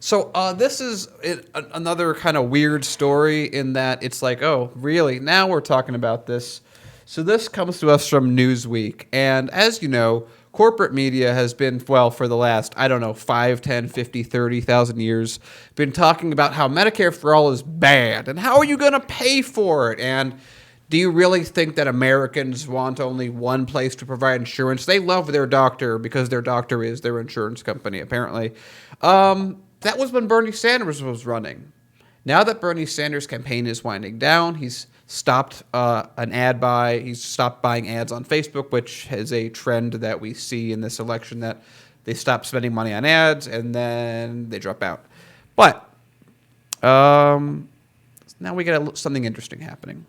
So this is another kind of weird story in that it's like, oh, really? Now we're talking about this. So this comes to us from Newsweek. And as you know, corporate media has been, well, for the last, I don't know, 5, 10, 50, 30,000 years, been talking about how Medicare for All is bad. And how are you going to pay for it? And do you really think that Americans want only one place to provide insurance? They love their doctor because their doctor is their insurance company, apparently. That was when Bernie Sanders was running. Now that Bernie Sanders' campaign is winding down, he's stopped he's stopped buying ads on Facebook, which is a trend that we see in this election, that they stop spending money on ads and then they drop out. But now we got something interesting happening.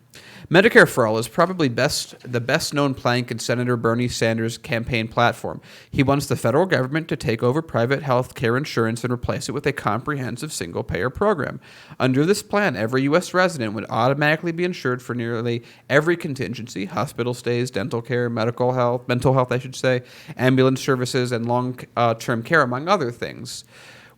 Medicare for All is probably the best-known plank in Senator Bernie Sanders' campaign platform. He wants the federal government to take over private health care insurance and replace it with a comprehensive single-payer program. Under this plan, every U.S. resident would automatically be insured for nearly every contingency: hospital stays, dental care, mental health, ambulance services, and long-term care, among other things,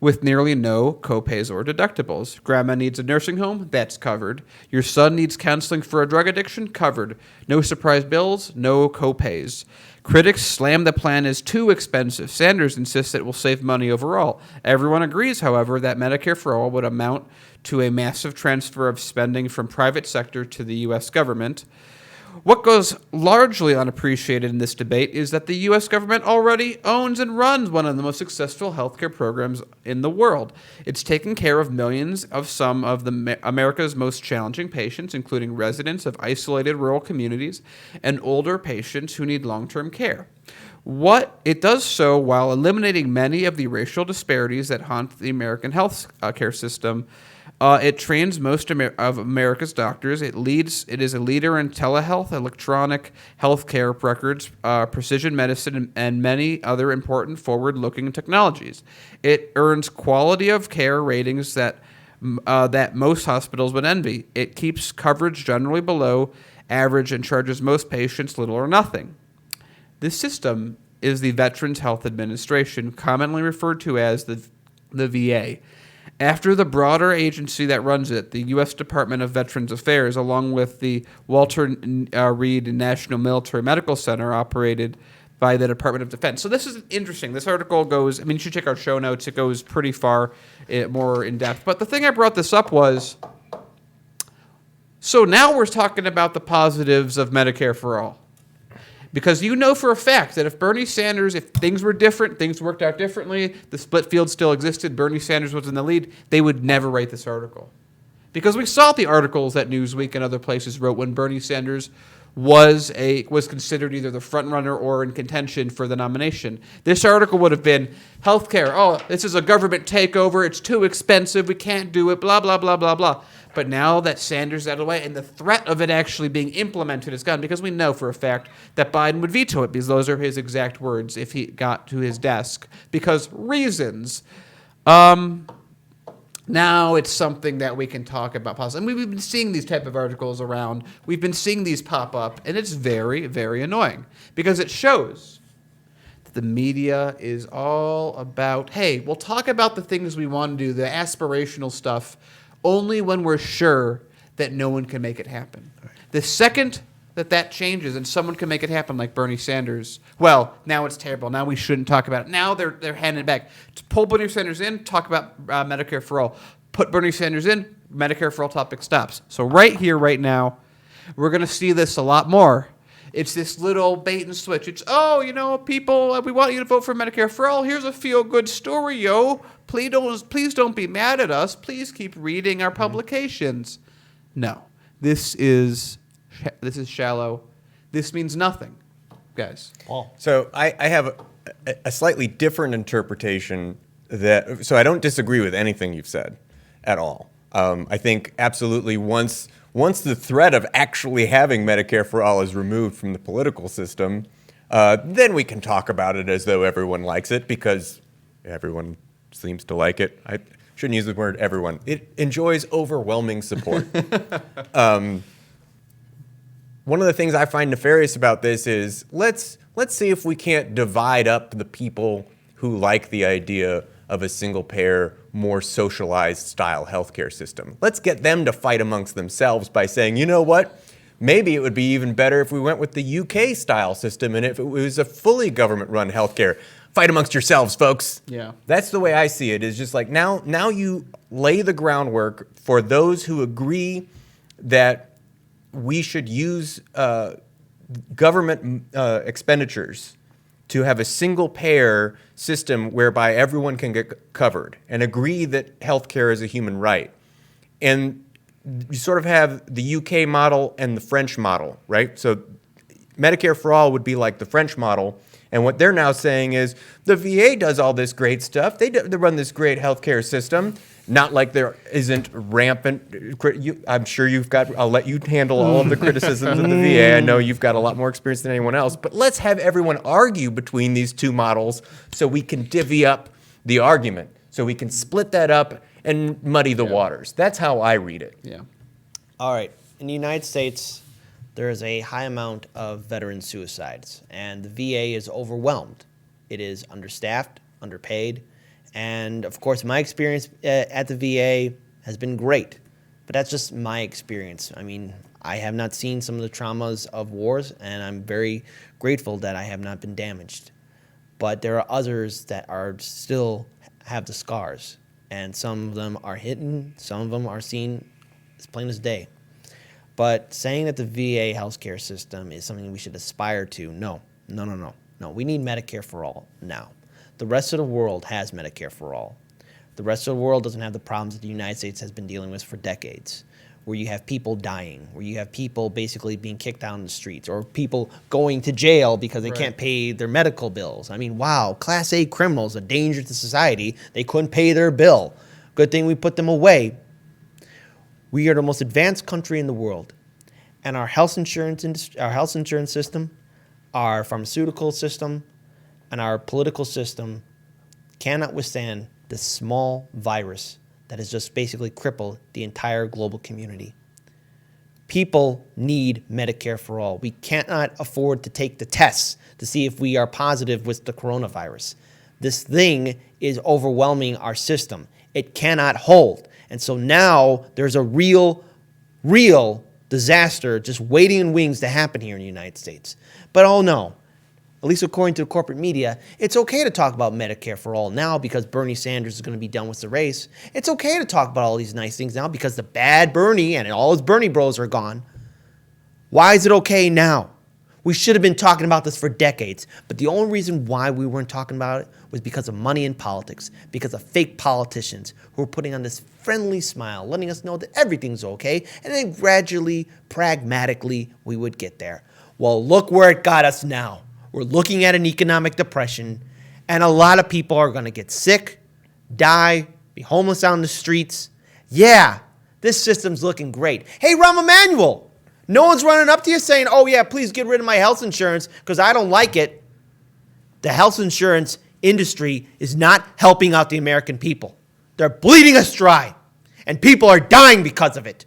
with nearly no copays or deductibles. Grandma needs a nursing home? That's covered. Your son needs counseling for a drug addiction? Covered. No surprise bills? No copays. Critics slam the plan as too expensive. Sanders insists it will save money overall. Everyone agrees, however, that Medicare for All would amount to a massive transfer of spending from private sector to the U.S. government. What goes largely unappreciated in this debate is that the U.S. government already owns and runs one of the most successful healthcare programs in the world. It's taken care of millions of some of America's most challenging patients, including residents of isolated rural communities and older patients who need long-term care. It does so while eliminating many of the racial disparities that haunt the American health care system. It trains most of America's doctors. It is a leader in telehealth, electronic healthcare records, precision medicine, and many other important forward-looking technologies. It earns quality of care ratings that most hospitals would envy. It keeps coverage generally below average and charges most patients little or nothing. This system is the Veterans Health Administration, commonly referred to as the VA. After the broader agency that runs it, the U.S. Department of Veterans Affairs, along with the Walter Reed National Military Medical Center, operated by the Department of Defense. So this is interesting. This article goes, you should check our show notes. It goes pretty far, more in depth. But the thing I brought this up was, so now we're talking about the positives of Medicare for All. Because you know for a fact that if Bernie Sanders, if things were different, things worked out differently, the split field still existed, Bernie Sanders was in the lead, they would never write this article. Because we saw the articles that Newsweek and other places wrote when Bernie Sanders was considered either the front runner or in contention for the nomination. This article would have been, healthcare, oh, this is a government takeover, it's too expensive, we can't do it, blah, blah, blah, blah, blah. But now that Sanders is out of the way and the threat of it actually being implemented is gone, because we know for a fact that Biden would veto it, because those are his exact words if he got to his desk, because reasons. Now it's something that we can talk about. And we've been seeing these type of articles around. We've been seeing these pop up, and it's very, very annoying, because it shows that the media is all about, hey, we'll talk about the things we want to do, the aspirational stuff, only when we're sure that no one can make it happen. Right. The second that changes and someone can make it happen, like Bernie Sanders, well, now it's terrible. Now we shouldn't talk about it. Now they're handing it back. To pull Bernie Sanders in, talk about Medicare for All. Put Bernie Sanders in, Medicare for All topic stops. So right here, right now, we're going to see this a lot more. It's this little bait and switch. It's, people, we want you to vote for Medicare for All. Here's a feel-good story, yo. Please don't be mad at us. Please keep reading our publications. No, this is shallow. This means nothing, guys. Paul. So I have a slightly different interpretation so I don't disagree with anything you've said at all. I think absolutely once the threat of actually having Medicare for All is removed from the political system, then we can talk about it as though everyone likes it, because everyone seems to like it. I shouldn't use the word everyone. It enjoys overwhelming support. One of the things I find nefarious about this is let's see if we can't divide up the people who like the idea of a single-payer, more socialized style healthcare system. Let's get them to fight amongst themselves by saying, you know what? Maybe it would be even better if we went with the UK style system and if it was a fully government-run healthcare. Fight amongst yourselves, folks. Yeah. That's the way I see it, is just like now you lay the groundwork for those who agree that we should use government expenditures to have a single-payer system whereby everyone can get covered and agree that healthcare is a human right. And you sort of have the UK model and the French model, right? So Medicare for all would be like the French model. And what they're now saying is the VA does all this great stuff. They run this great healthcare system. Not like there isn't rampant. I'm sure I'll let you handle all of the criticisms of the VA. I know you've got a lot more experience than anyone else. But let's have everyone argue between these two models so we can divvy up the argument, so we can split that up and muddy the waters. That's how I read it. Yeah. All right. In the United States, there is a high amount of veteran suicides, and the VA is overwhelmed. It is understaffed, underpaid, and of course, my experience at the VA has been great, but that's just my experience. I mean, I have not seen some of the traumas of wars, and I'm very grateful that I have not been damaged. But there are others that are still have the scars, and some of them are hidden, some of them are seen as plain as day. But saying that the VA healthcare system is something we should aspire to, no. We need Medicare for all now. The rest of the world has Medicare for all. The rest of the world doesn't have the problems that the United States has been dealing with for decades, where you have people dying, where you have people basically being kicked out in the streets, or people going to jail because they can't pay their medical bills. I mean, wow, Class A criminals, a danger to society. They couldn't pay their bill. Good thing we put them away. We are the most advanced country in the world, and our health insurance system, our pharmaceutical system, and our political system cannot withstand this small virus that has just basically crippled the entire global community. People need Medicare for all. We cannot afford to take the tests to see if we are positive with the coronavirus. This thing is overwhelming our system. It cannot hold. And so now there's a real disaster just waiting in wings to happen here in the United States. But oh no, at least according to the corporate media, it's okay to talk about Medicare for all now because Bernie Sanders is going to be done with the race. It's okay to talk about all these nice things now because the bad Bernie and all his Bernie bros are gone. Why is it okay now? We should have been talking about this for decades, but the only reason why we weren't talking about it was because of money in politics, because of fake politicians who were putting on this friendly smile, letting us know that everything's okay, and then gradually, pragmatically, we would get there. Well, look where it got us now. We're looking at an economic depression, and a lot of people are going to get sick, die, be homeless out on the streets. Yeah, this system's looking great. Hey, Rahm Emanuel, no one's running up to you saying, oh yeah, please get rid of my health insurance because I don't like it. The health insurance industry is not helping out the American people. They're bleeding us dry, and people are dying because of it.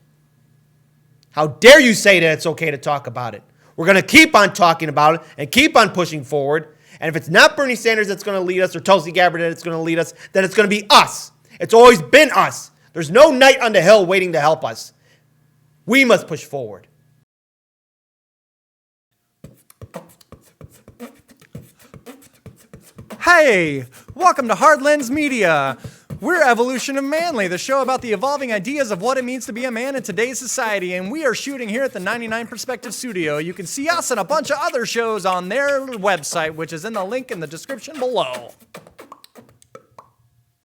How dare you say that it's okay to talk about it? We're going to keep on talking about it and keep on pushing forward. And if it's not Bernie Sanders that's going to lead us or Tulsi Gabbard that's going to lead us, then it's going to be us. It's always been us. There's no knight on the hill waiting to help us. We must push forward. Hey, welcome to Hard Lens Media. We're Evolution of Manly, the show about the evolving ideas of what it means to be a man in today's society, and we are shooting here at the 99 Perspective Studio. You can see us and a bunch of other shows on their website, which is in the link in the description below.